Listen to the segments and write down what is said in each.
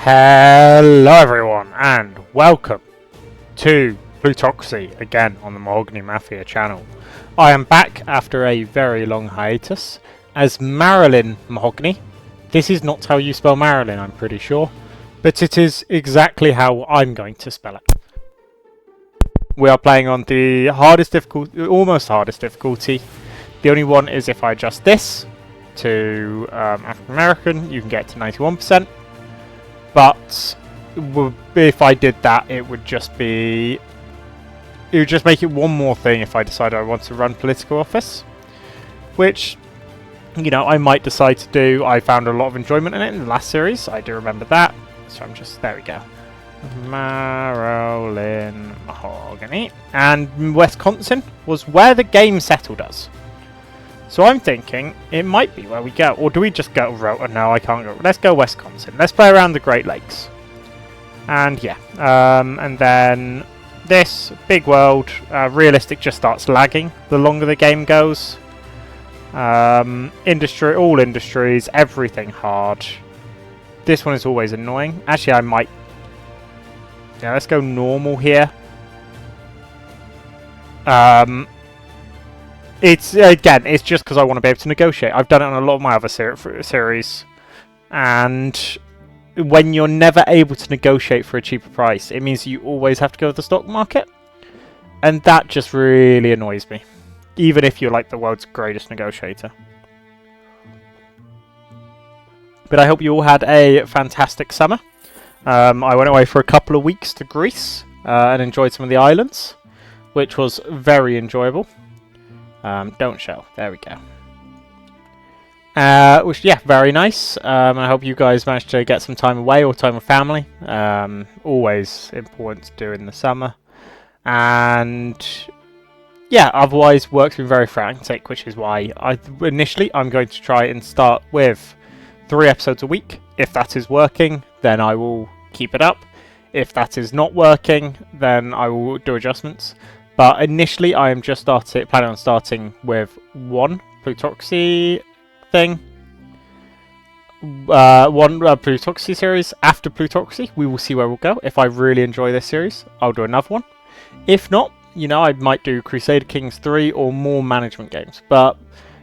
Hello everyone and welcome to Plutocracy again on the Mahogany Mafia channel. I am back after a very long hiatus as Marilyn Mahogany. This is not how you spell Marilyn, I'm pretty sure, but it is exactly how I'm going to spell it. We are playing on the hardest difficulty, almost hardest difficulty. The only one is if I adjust this to African American, you can get to 91%. But if I did that, it would just make it one more thing if I decided I want to run political office, which, you know, I might decide to do. I found a lot of enjoyment in it in the last series. I do remember that. So there we go. Marilyn Mahogany. And Wisconsin was where the game settled us. So I'm thinking it might be where we go. Or do we just go... No, I can't go. Let's go Wisconsin. Let's play around the Great Lakes. And yeah. And then this, big world, realistic just starts lagging the longer the game goes. Industry, all industries, everything hard. This one is always annoying. Actually, I might... Yeah, let's go normal here. It's just because I want to be able to negotiate. I've done it on a lot of my other series, and when you're never able to negotiate for a cheaper price, it means you always have to go to the stock market, and that just really annoys me, even if you're like the world's greatest negotiator. But I hope you all had a fantastic summer. I went away for a couple of weeks to Greece and enjoyed some of the islands, which was very enjoyable. Don't show. There we go. Which, yeah, very nice. I hope you guys managed to get some time away or time with family. Always important to do in the summer. And, yeah, otherwise work's been very frantic, which is why initially I'm going to try and start with 3 episodes a week. If that is working, then I will keep it up. If that is not working, then I will do adjustments. But initially, I am just planning on starting with one Plutocracy thing. One Plutocracy series. After Plutocracy, we will see where we'll go. If I really enjoy this series, I'll do another one. If not, you know, I might do Crusader Kings 3 or more management games. But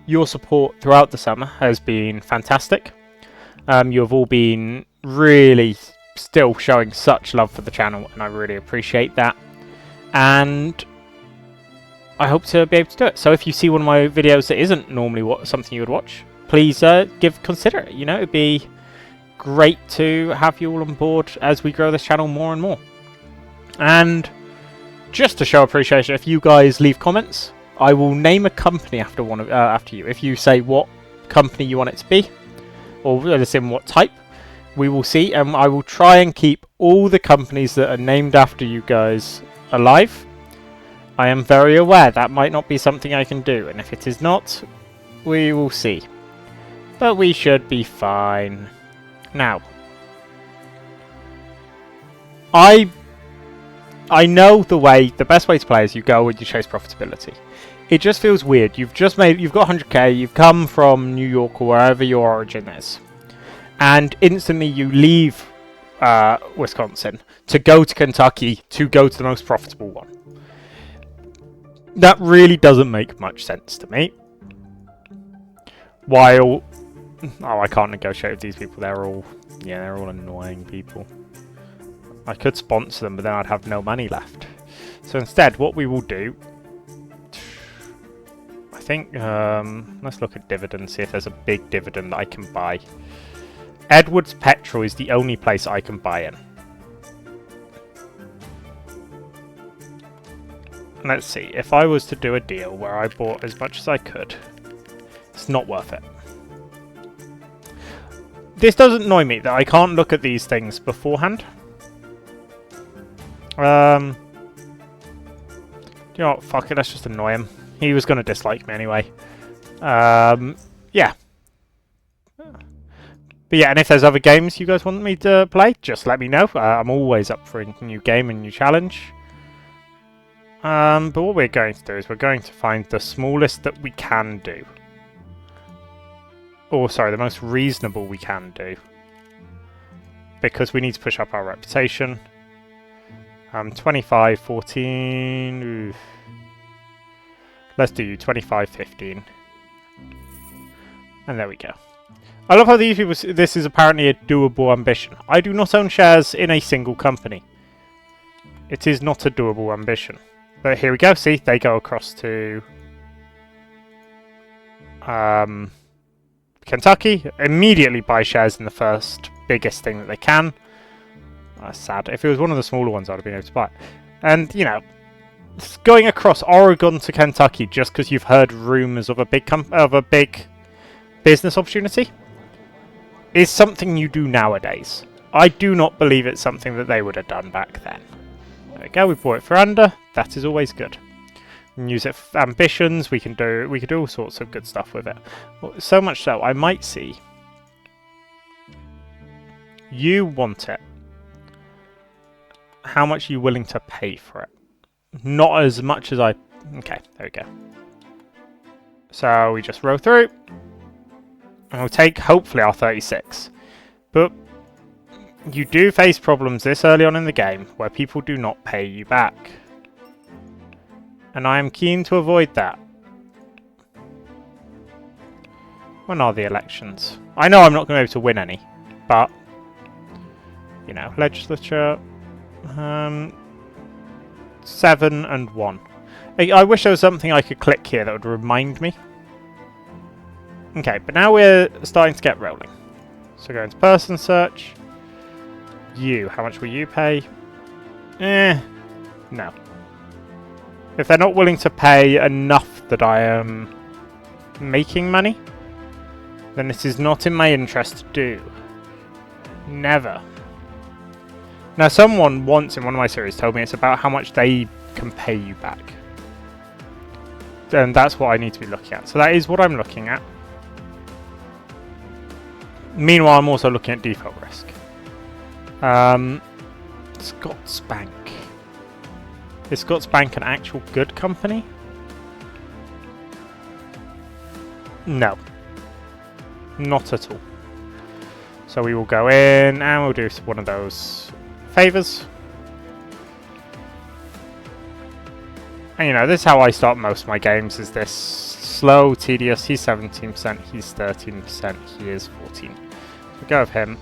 your support throughout the summer has been fantastic. You have all been really still showing such love for the channel, and I really appreciate that. And I hope to be able to do it. So if you see one of my videos that isn't normally something you would watch, please consider it. You know, it'd be great to have you all on board as we grow this channel more and more. And just to show appreciation, if you guys leave comments, I will name a company after you. If you say what company you want it to be, or let's say what type, we will see. And I will try and keep all the companies that are named after you guys alive. I am very aware that might not be something I can do, and if it is not, we will see. But we should be fine. Now, I know the best way to play is you go and you chase profitability. It just feels weird. You've got 100k, you've come from New York or wherever your origin is, and instantly you leave Wisconsin to go to Kentucky to go to the most profitable one. That really doesn't make much sense to me. While... Oh, I can't negotiate with these people. They're all annoying people. I could sponsor them, but then I'd have no money left. So instead, what we will do... I think... let's look at dividends, see if there's a big dividend that I can buy. Edwards Petrol is the only place I can buy in. Let's see, if I was to do a deal where I bought as much as I could, it's not worth it. This doesn't annoy me that I can't look at these things beforehand. You know what, fuck it, let's just annoy him. He was going to dislike me anyway. Yeah. But yeah, and if there's other games you guys want me to play, just let me know. I'm always up for a new game and new challenge. But what we're going to do is we're going to find the smallest that we can do. Or, sorry, the most reasonable we can do. because we need to push up our reputation. 25, 14. Oof. Let's do 25, 15. And there we go. I love how these people... This is apparently a doable ambition. I do not own shares in a single company. It is not a doable ambition. But here we go. See, they go across to... Kentucky. Immediately buy shares in the first biggest thing that they can. That's sad. If it was one of the smaller ones, I'd have been able to buy it. And, you know, going across Oregon to Kentucky just because you've heard rumours of a big business opportunity is something you do nowadays. I do not believe it's something that they would have done back then. There we go. We bought it for under. That is always good. We can use it for ambitions. We can do all sorts of good stuff with it. So much so, I might see. You want it. How much are you willing to pay for it? Not as much as I... Okay, there we go. So we just row through. And we'll take, hopefully, our 36. But you do face problems this early on in the game where people do not pay you back. And I am keen to avoid that. When are the elections? I know I'm not going to be able to win any, but, you know, legislature, 7 and 1. I wish there was something I could click here that would remind me. Okay, but now we're starting to get rolling. So go into person search. You, how much will you pay? No. If they're not willing to pay enough that I am making money, then it is not in my interest to do. Never. Now, someone once in one of my series told me it's about how much they can pay you back. And that's what I need to be looking at. So that is what I'm looking at. Meanwhile, I'm also looking at default risk. Scott's Bank. Is Scott's Bank an actual good company? No. Not at all. So we will go in and we'll do one of those favours. And you know, this is how I start most of my games, is this slow, tedious. He's 17%, he's 13%, he is 14. So go with him.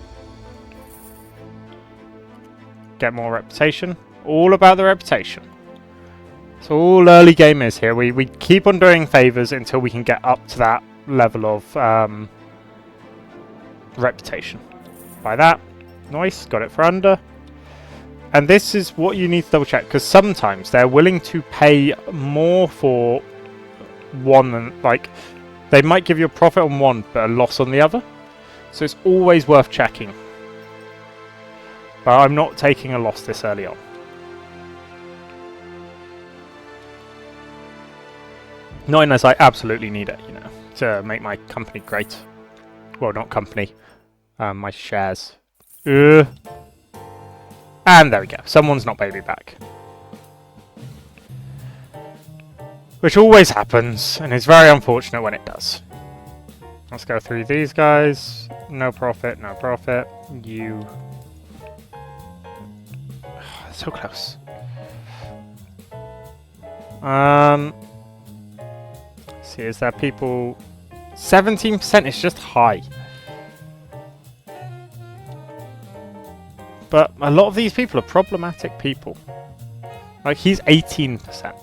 Get more reputation. All about the reputation. So all early game is here. We keep on doing favours until we can get up to that level of reputation. Buy that. Nice. Got it for under. And this is what you need to double check, because sometimes they're willing to pay more for one than, like, they might give you a profit on one but a loss on the other. So it's always worth checking. But I'm not taking a loss this early on. Not unless I absolutely need it, you know, to make my company great. Well, not company, my shares. And there we go. Someone's not paid me back. Which always happens, and is very unfortunate when it does. Let's go through these guys. No profit, no profit. You... So close. See, is there people... 17% is just high. But a lot of these people are problematic people. Like, he's 18%.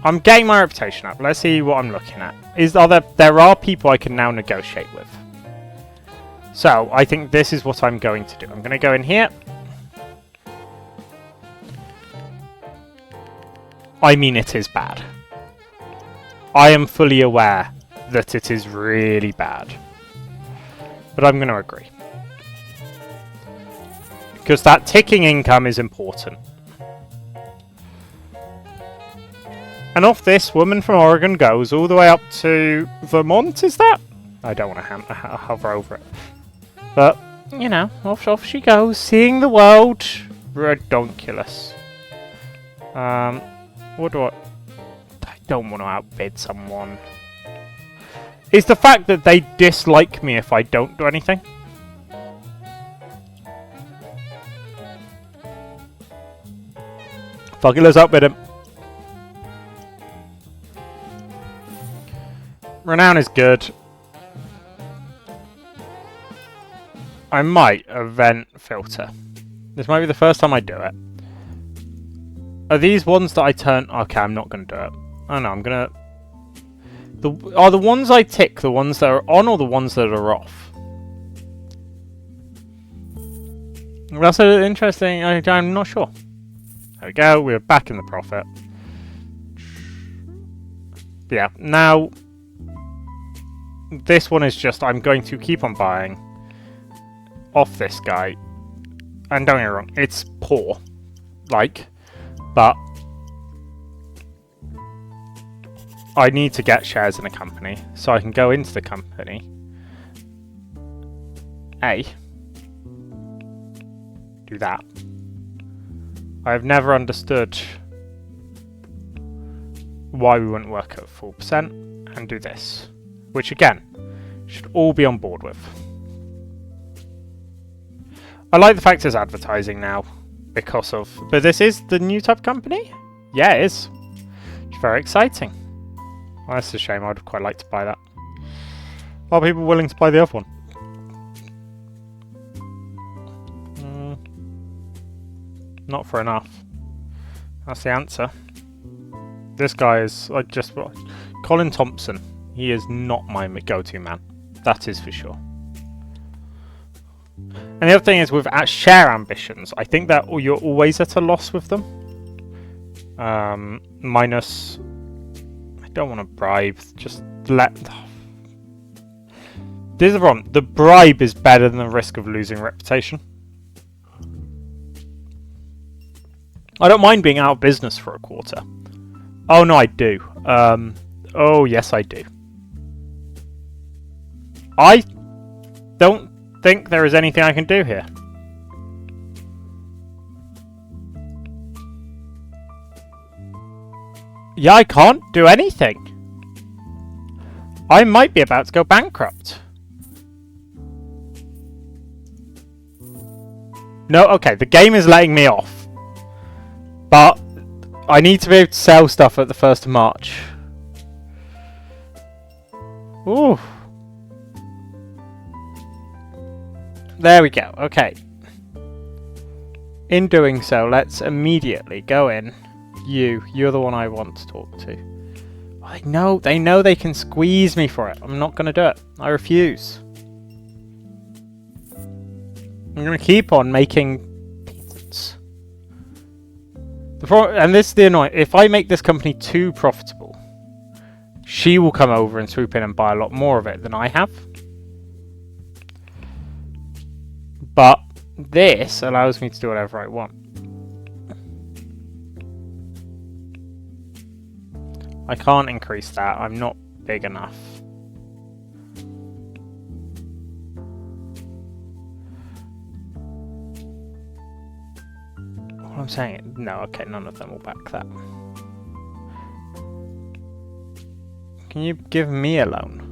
I'm getting my reputation up. Let's see what I'm looking at. There are people I can now negotiate with. So, I think this is what I'm going to do. I'm going to go in here. I mean, it is bad. I am fully aware that it is really bad. But I'm going to agree. Because that ticking income is important. And off this, woman from Oregon goes all the way up to Vermont, is that? I don't want to hover over it. But, you know, off she goes, seeing the world. Redonkulous. What do I don't want to outbid someone. Is the fact that they dislike me if I don't do anything. Fuck it, let's outbid him. Renown is good. I might event filter. This might be the first time I do it. Are these ones that I turn... Okay, I'm not going to do it. Oh no, I'm going to... Are the ones I tick the ones that are on or the ones that are off? That's interesting. I'm not sure. There we go. We're back in the profit. But yeah, now... This one is just... I'm going to keep on buying off this guy. And don't get me wrong, it's poor. Like... But I need to get shares in a company, so I can go into the company. Do that. I've never understood why we wouldn't work at 4% and do this, which again, should all be on board with. I like the fact it's advertising now. Because of... But this is the new type of company? Yeah, it is. It's very exciting. Well, that's a shame. I would quite like to buy that. Are people willing to buy the other one? Not for enough. That's the answer. This guy is... just... Colin Thompson. He is not my go-to man. That is for sure. And the other thing is with share ambitions, I think that you're always at a loss with them. Minus... I don't want to bribe, just let... This is the problem. The bribe is better than the risk of losing reputation. I don't mind being out of business for a quarter. Oh no, I do. Oh yes, I do. I don't think there is anything I can do here. Yeah, I can't do anything. I might be about to go bankrupt. No, okay, the game is letting me off. But I need to be able to sell stuff at the 1st of March. Ooh. There we go, okay. In doing so, let's immediately go in. You're the one I want to talk to. They know they can squeeze me for it. I'm not going to do it. I refuse. I'm going to keep on making profits. And this is the annoying... If I make this company too profitable, she will come over and swoop in and buy a lot more of it than I have. But this allows me to do whatever I want. I can't increase that. I'm not big enough. What I'm saying? No, okay, none of them will back that. Can you give me a loan?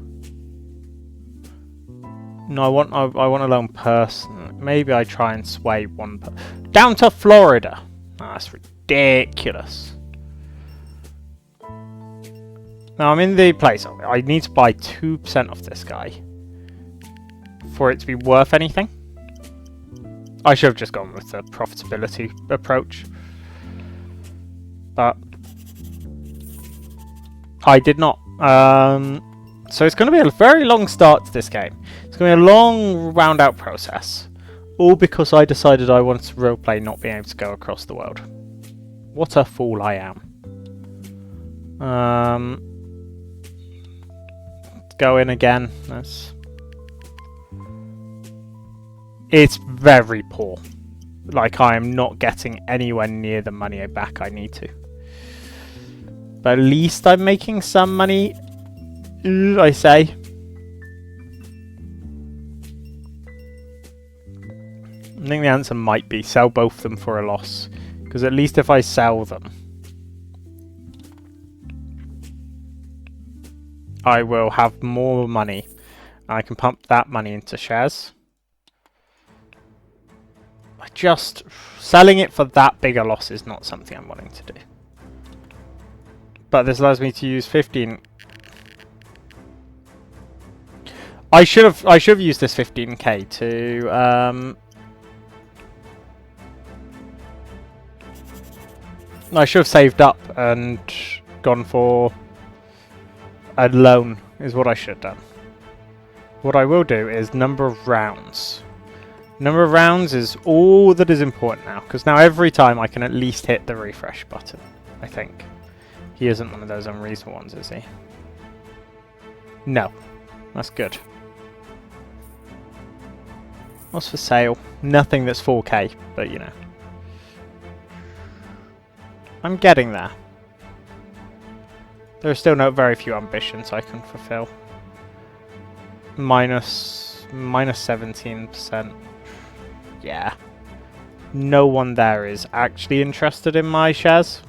No, I want a loan person. Maybe I try and sway one down to Florida. Oh, that's ridiculous. Now I'm in the place. I need to buy 2% of this guy for it to be worth anything. I should have just gone with the profitability approach, but I did not. So it's going to be a very long start to this game. It's going to be a long round out process, all because I decided I wanted to roleplay not being able to go across the world. What a fool I am. Go in again. It's very poor. Like, I am not getting anywhere near the money back I need to. But at least I'm making some money, I say. I think the answer might be sell both of them for a loss. Because at least if I sell them, I will have more money. I can pump that money into shares. Just selling it for that big a loss is not something I'm wanting to do. But this allows me to use 15. I should have used this 15k to I should have saved up and gone for a loan is what I should have done. What I will do is number of rounds. Number of rounds is all that is important now, because now every time I can at least hit the refresh button, I think. He isn't one of those unreasonable ones, is he? No. That's good. What's for sale? Nothing that's 4k, but you know. I'm getting there. There are still very few ambitions I can fulfill. Minus 17%. Yeah. No one there is actually interested in my shares.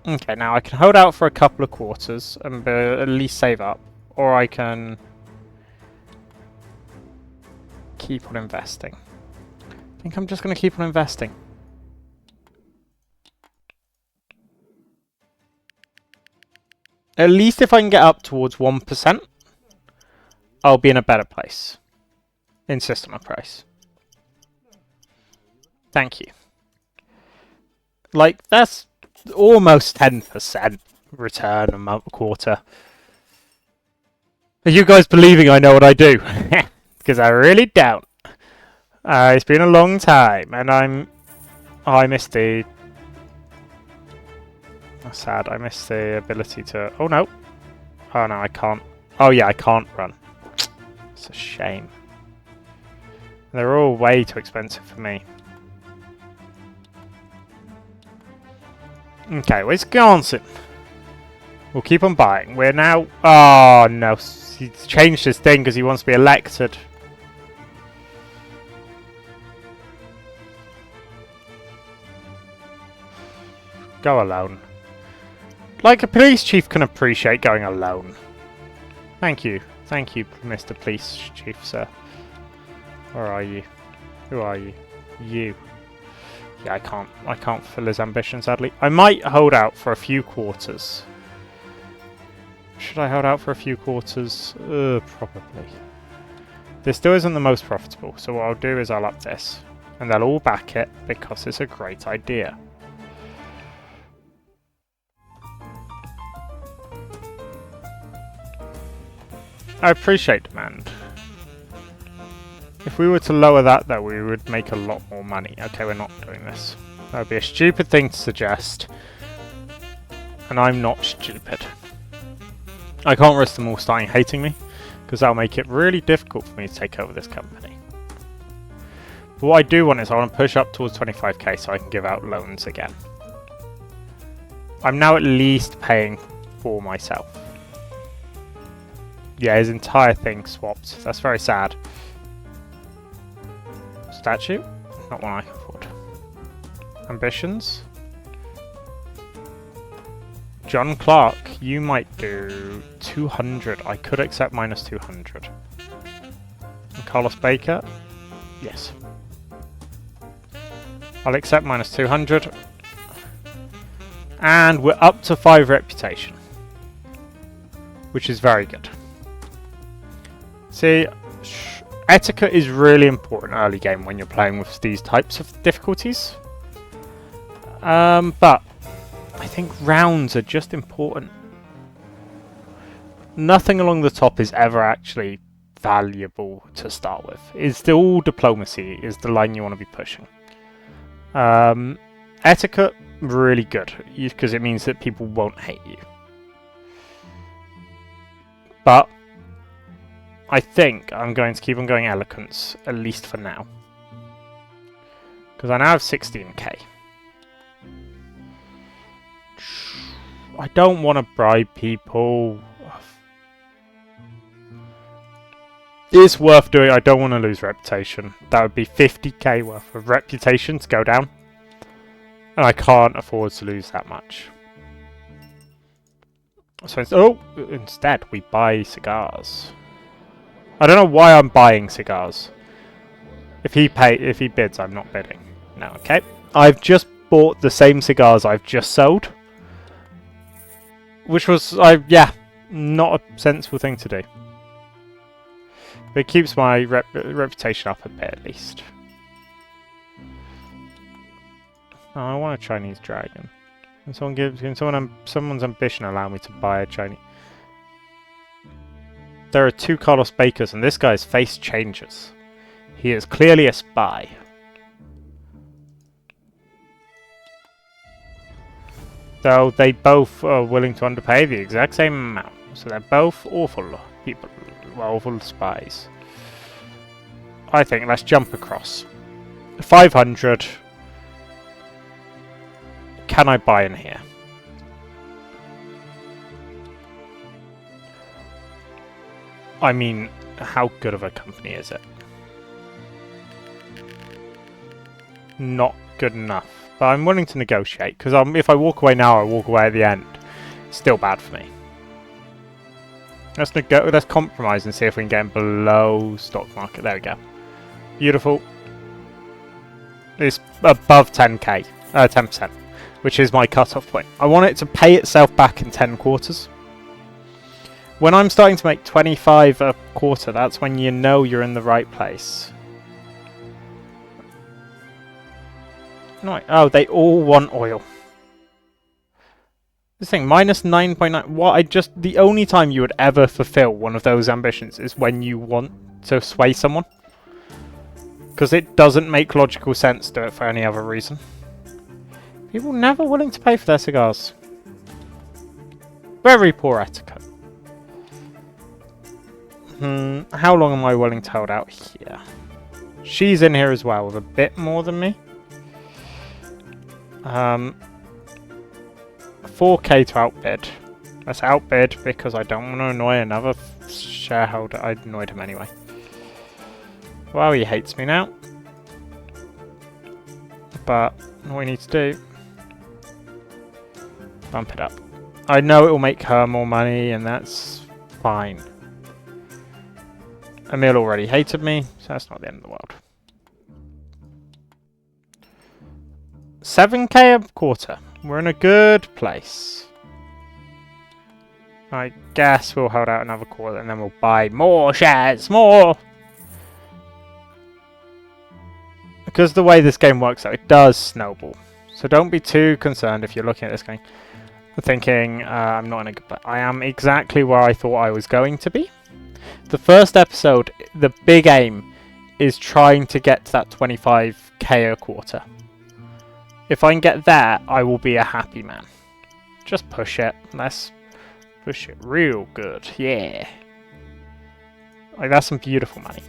Okay, now I can hold out for a couple of quarters and at least save up. Or I can keep on investing. I think I'm just going to keep on investing. At least if I can get up towards 1%, I'll be in a better place. Insist on a price. Thank you. Like, that's almost 10% return a quarter. Are you guys believing I know what I do? Because I really don't. It's been a long time, and I missed the... That's sad. I missed the ability to... Oh, no. Oh, no, I can't. Oh, yeah, I can't run. It's a shame. They're all way too expensive for me. Okay, Wisconsin. We'll keep on buying. We're now... Oh, no. He's changed his thing because he wants to be elected. Go alone. Like a police chief can appreciate going alone. Thank you. Thank you, Mr. Police Chief, sir. Where are you? Who are you? You. Yeah, I can't fulfill his ambition, sadly. I might hold out for a few quarters. Should I hold out for a few quarters? Probably. This still isn't the most profitable, so what I'll do is I'll up this. And they'll all back it, because it's a great idea. I appreciate demand. If we were to lower that, though, we would make a lot more money. Okay, we're not doing this. That would be a stupid thing to suggest. And I'm not stupid. I can't risk them all starting hating me, because that'll make it really difficult for me to take over this company. But what I do want is I want to push up towards 25k so I can give out loans again. I'm now at least paying for myself. Yeah, his entire thing swapped. That's very sad. Statue? Not one I can afford. Ambitions? John Clark, you might do 200. I could accept minus 200. And Carlos Baker? Yes. I'll accept minus 200. And we're up to 5 reputation. Which is very good. See, etiquette is really important early game when you're playing with these types of difficulties. But I think rounds are just important. Nothing along the top is ever actually valuable to start with. It's still diplomacy is the line you want to be pushing. Etiquette, really good, because it means that people won't hate you. But I think I'm going to keep on going eloquence, at least for now. Because I now have 16k. I don't want to bribe people. It's worth doing. I don't want to lose reputation. That would be 50k worth of reputation to go down. And I can't afford to lose that much. So instead we buy cigars. I don't know why I'm buying cigars. If he bids, I'm not bidding. No, okay. I've just bought the same cigars I've just sold. Which was, yeah, not a sensible thing to do. But it keeps my reputation up a bit, at least. Oh, I want a Chinese dragon. Can someone's ambition allow me to buy a Chinese? There are 2 Carlos Bakers, and this guy's face changes. He is clearly a spy. Though they both are willing to underpay the exact same amount. So they're both awful people. Well, awful spies. I think let's jump across. 500. Can I buy in here? I mean, how good of a company is it? Not good enough. But I'm willing to negotiate, because if I walk away now, I walk away at the end. It's still bad for me. Let's compromise and see if we can get him below stock market. There we go. Beautiful. It's above 10k, 10%, which is my cut-off point. I want it to pay itself back in 10 quarters. When I'm starting to make 25 a quarter, that's when you know you're in the right place. No, oh, they all want oil. This thing, minus 9.9. What? The only time you would ever fulfill one of those ambitions is when you want to sway someone. Because it doesn't make logical sense to do it for any other reason. People never willing to pay for their cigars. Very poor etiquette. How long am I willing to hold out here? She's in here as well with a bit more than me. 4k to outbid. Let's outbid because I don't want to annoy another shareholder. I annoyed him anyway. Well, he hates me now. But what we need to do... bump it up. I know it will make her more money and that's fine. Emil already hated me, so that's not the end of the world. 7k a quarter. We're in a good place. I guess we'll hold out another quarter and then we'll buy more shares. More! Because the way this game works out, it does snowball. So don't be too concerned if you're looking at this game thinking, I'm not in a good place. I am exactly where I thought I was going to be. The first episode, the big aim is trying to get to that 25k a quarter. If I can get that, I will be a happy man. Just push it. Let's push it real good. Yeah. Like, that's some beautiful money.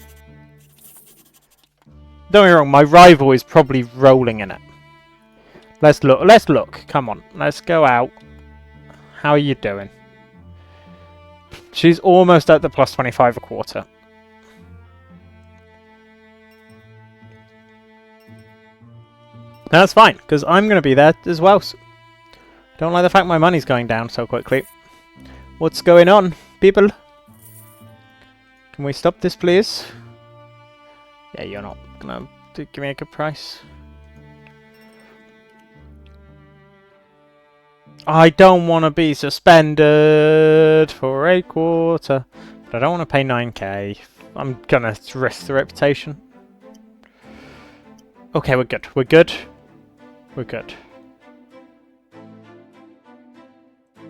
Don't get me wrong, my rival is probably rolling in it. Let's look. Let's look. Come on. Let's go out. How are you doing? She's almost at the plus 25 a quarter. That's fine, because I'm going to be there as well. So don't like the fact my money's going down so quickly. What's going on, people? Can we stop this, please? Yeah, you're not going to give me a good price. I don't want to be suspended for a quarter, but I don't want to pay 9k. I'm going to risk the reputation. Okay, we're good. We're good. We're good.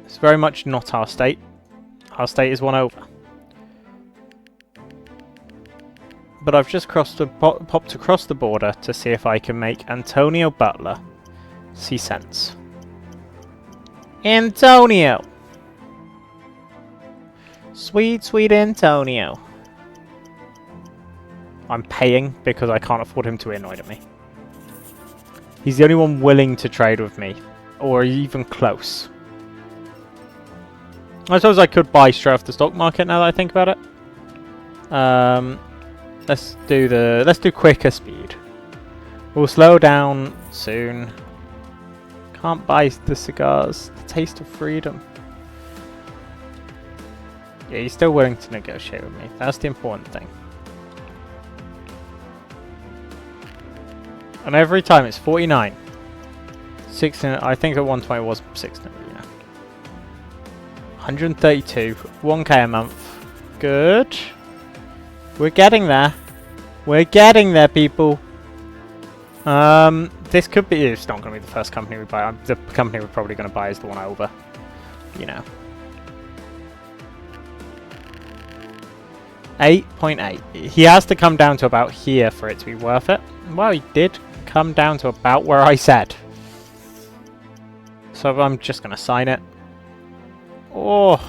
It's very much not our state. Our state is 1 over. But I've just popped across the border to see if I can make Antonio Butler see sense. Antonio! Sweet, sweet Antonio. I'm paying because I can't afford him to be annoyed at me. He's the only one willing to trade with me, or even close. I suppose I could buy straight off the stock market now that I think about it. Let's do quicker speed. We'll slow down soon. Can't buy the cigars. The taste of freedom. Yeah, he's still willing to negotiate with me. That's the important thing. And every time it's 49. 16, I think at 120 it was 16, yeah. 132, 1k a month. Good. We're getting there. We're getting there, people. This could be, it's not going to be the first company we buy. The company we're probably going to buy is the one over. You know. 8.8. He has to come down to about here for it to be worth it. Well, he did come down to about where I said. So I'm just going to sign it. Oh.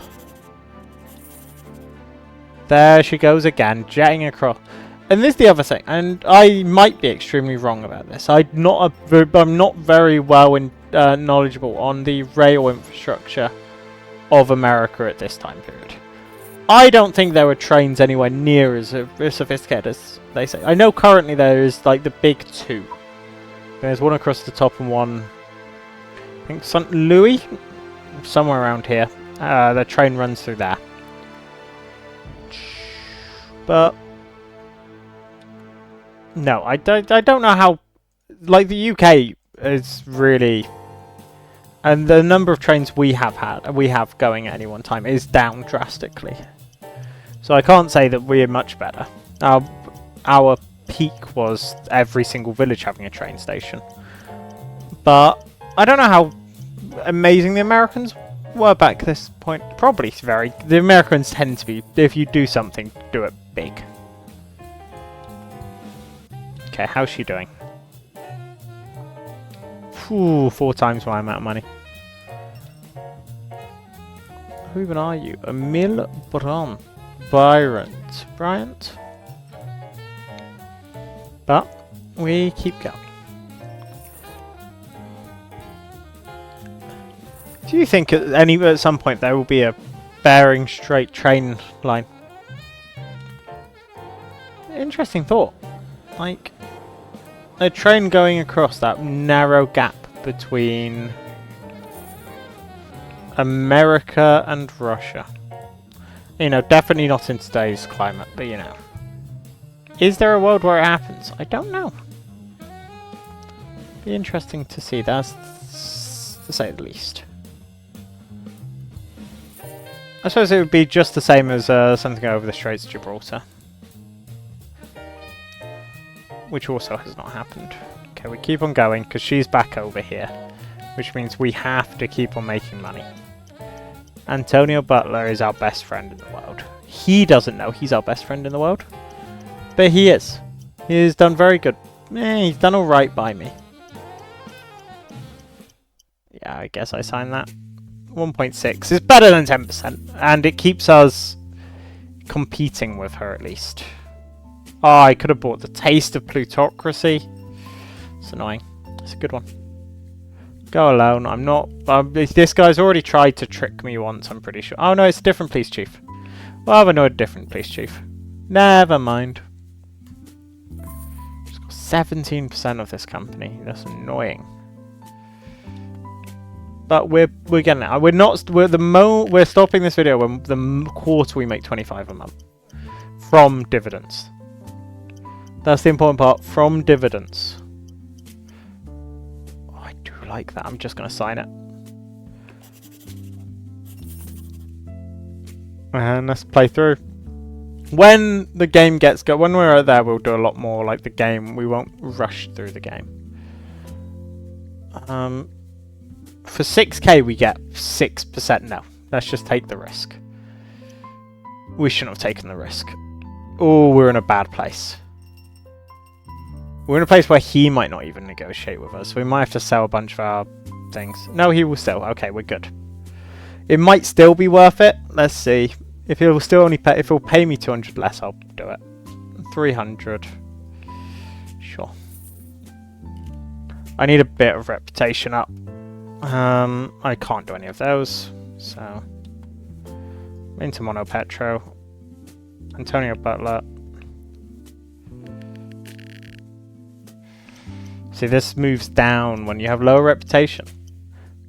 There she goes again, jetting across. And this is the other thing, and I might be extremely wrong about this. I'm not very well knowledgeable on the rail infrastructure of America at this time period. I don't think there were trains anywhere near as sophisticated as they say. I know currently there is like the big two. There's one across the top and one, I think St. Louis, somewhere around here. The train runs through there. But no, I don't know how. Like the UK is really, and the number of trains we have going at any one time is down drastically. So I can't say that we're much better. Our peak was every single village having a train station. But I don't know how amazing the Americans were back at this point. Probably very. The Americans tend to be, if you do something, do it big. Okay, how's she doing? Ooh, 4 times my amount of money. Who even are you? Emil Bryant. But we keep going. Do you think at some point there will be a bearing straight train line? Interesting thought. Like a train going across that narrow gap between America and Russia. You know, definitely not in today's climate, but you know. Is there a world where it happens? I don't know. Be interesting to see, that's to say the least. I suppose it would be just the same as something over the Straits of Gibraltar. Which also has not happened. Okay, we keep on going because she's back over here. Which means we have to keep on making money. Antonio Butler is our best friend in the world. He doesn't know he's our best friend in the world. But he is. He has done very good. He's done alright by me. Yeah, I guess I signed that. 1.6 is better than 10%. And it keeps us competing with her at least. Oh, I could have bought the taste of Plutocracy. It's annoying. It's a good one. Go alone. I'm not... this guy's already tried to trick me once, I'm pretty sure. Oh no, it's a different police chief. Well, I know a different police chief. Never mind. Just got 17% of this company. That's annoying. But we're getting it. We're stopping this video when the quarter we make 25 a month. From dividends. That's the important part. From dividends. Like that. I'm just going to sign it. And let's play through. When the game gets go, when we're there, we'll do a lot more like the game. We won't rush through the game. For 6k, we get 6%. No, let's just take the risk. We shouldn't have taken the risk. Oh, we're in a bad place. We're in a place where he might not even negotiate with us. So we might have to sell a bunch of our things. No, he will sell. Okay, we're good. It might still be worth it. Let's see. If he'll still only pay, if he'll pay me 200 less, I'll do it. 300. Sure. I need a bit of reputation up. I can't do any of those. So into Mono Petro. Antonio Butler. See, this moves down when you have lower reputation.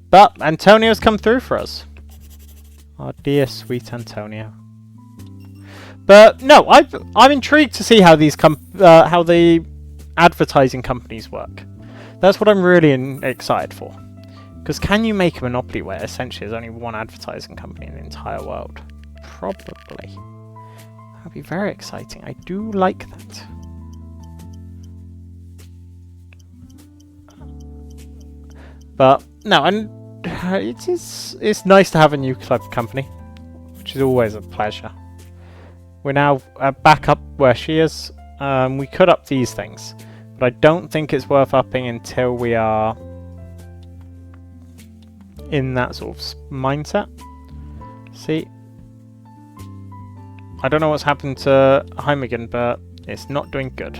But Antonio's come through for us. Oh dear, sweet Antonio. But no, I'm intrigued to see how these advertising companies work. That's what I'm really excited for. Because can you make a monopoly where essentially there's only one advertising company in the entire world? Probably. That would be very exciting. I do like that. But no, and it's nice to have a new club company, which is always a pleasure. We're now back up where she is. We could up these things, but I don't think it's worth upping until we are in that sort of mindset. See, I don't know what's happened to Heimegen, but it's not doing good.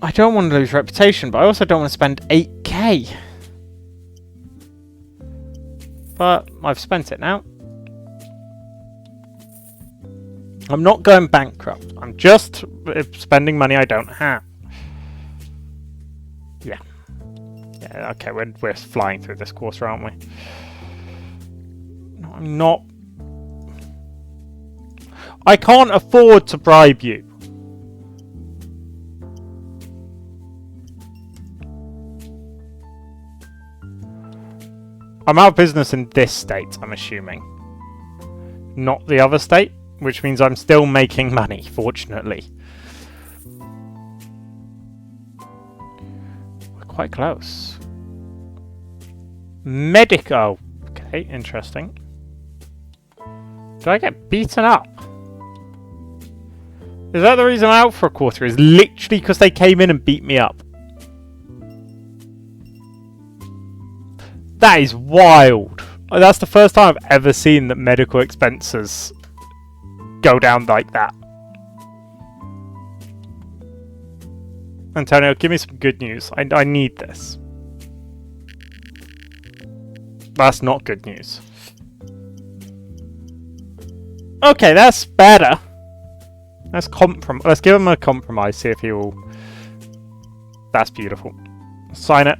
I don't want to lose reputation, but I also don't want to spend 8k. But I've spent it now. I'm not going bankrupt. I'm just spending money I don't have. Yeah. Yeah, okay, we're flying through this quarter, aren't we? No, I'm not. I can't afford to bribe you. I'm out of business in this state, I'm assuming. Not the other state, which means I'm still making money, fortunately. We're quite close. Medico. Okay, interesting. Did I get beaten up? Is that the reason I'm out for a quarter? Is literally because they came in and beat me up. That is wild. That's the first time I've ever seen that medical expenses go down like that. Antonio, give me some good news. I need this. That's not good news. Okay, that's better. Let's give him a compromise, see if he will... That's beautiful. Sign it.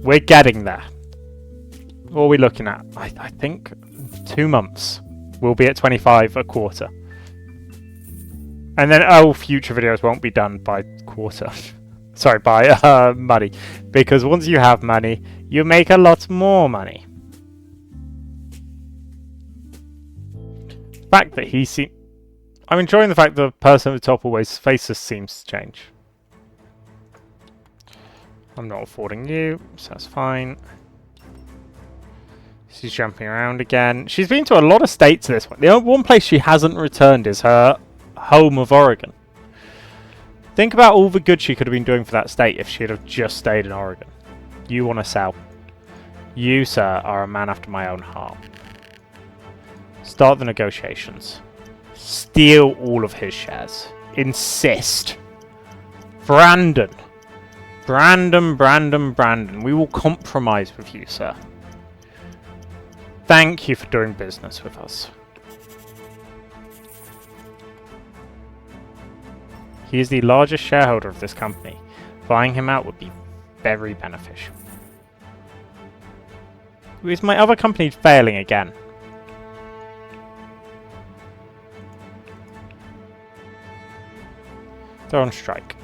We're getting there. What are we looking at? I think 2 months. We'll be at 25 a quarter. And then, future videos won't be done by quarter. Sorry, by money. Because once you have money, you make a lot more money. The fact that I'm enjoying the fact that the person at the top always faces seems to change. I'm not affording you, so that's fine. She's jumping around again. She's been to a lot of states this one. The only one place she hasn't returned is her home of Oregon. Think about all the good she could have been doing for that state if she'd have just stayed in Oregon. You want to sell. You, sir, are a man after my own heart. Start the negotiations. Steal all of his shares. Insist. Brandon. Brandon. We will compromise with you, sir. Thank you for doing business with us. He is the largest shareholder of this company. Buying him out would be very beneficial. Is my other company failing again? They're on strike.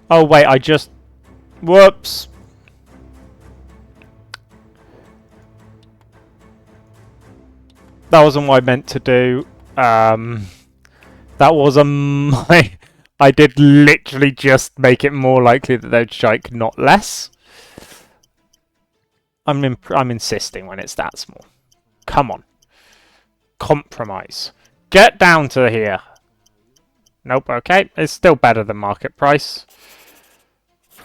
Oh wait, whoops. That wasn't what I meant to do. That was I did literally just make it more likely that they'd strike, not less. I'm insisting when it's that small. Come on. Compromise. Get down to here. Nope, okay. It's still better than market price.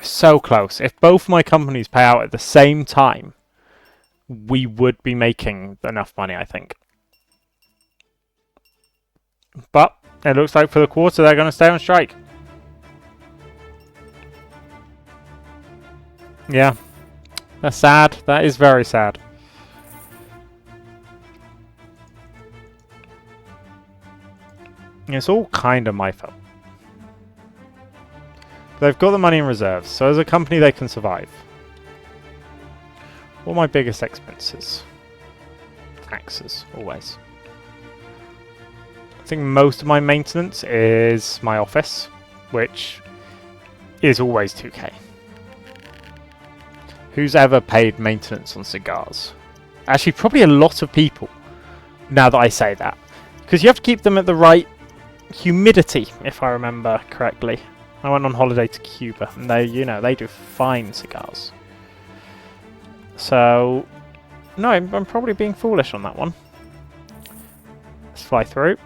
So close. If both my companies pay out at the same time, we would be making enough money, I think. But it looks like for the quarter they're going to stay on strike. Yeah. That's sad. That is very sad. It's all kind of my fault. They've got the money in reserves, so as a company they can survive. What are my biggest expenses? Taxes, always. I think most of my maintenance is my office, which is always 2k. Who's ever paid maintenance on cigars? Actually, probably a lot of people, now that I say that. Because you have to keep them at the right humidity, if I remember correctly. I went on holiday to Cuba, and they, you know, they do fine cigars. So, no, I'm probably being foolish on that one. Let's fly through.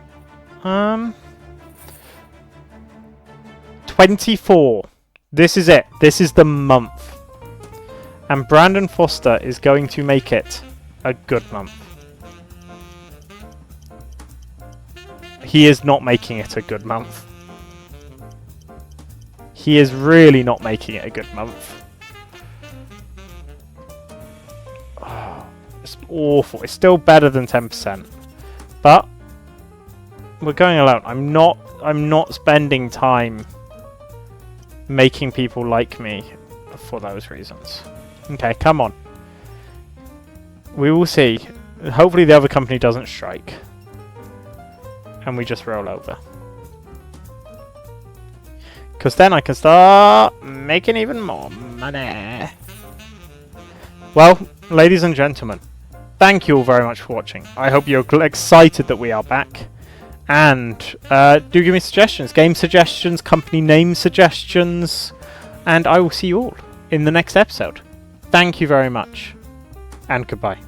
24. This is it. This is the month. And Brandon Foster is going to make it a good month. He is not making it a good month. He is really not making it a good month. Oh, it's awful. It's still better than 10%. But we're going alone. I'm not spending time making people like me for those reasons. Okay, come on. We will see. Hopefully the other company doesn't strike. And we just roll over. Because then I can start making even more money. Well, ladies and gentlemen, thank you all very much for watching. I hope you're excited that we are back. And do give me suggestions. Game suggestions, company name suggestions. And I will see you all in the next episode. Thank you very much. And goodbye.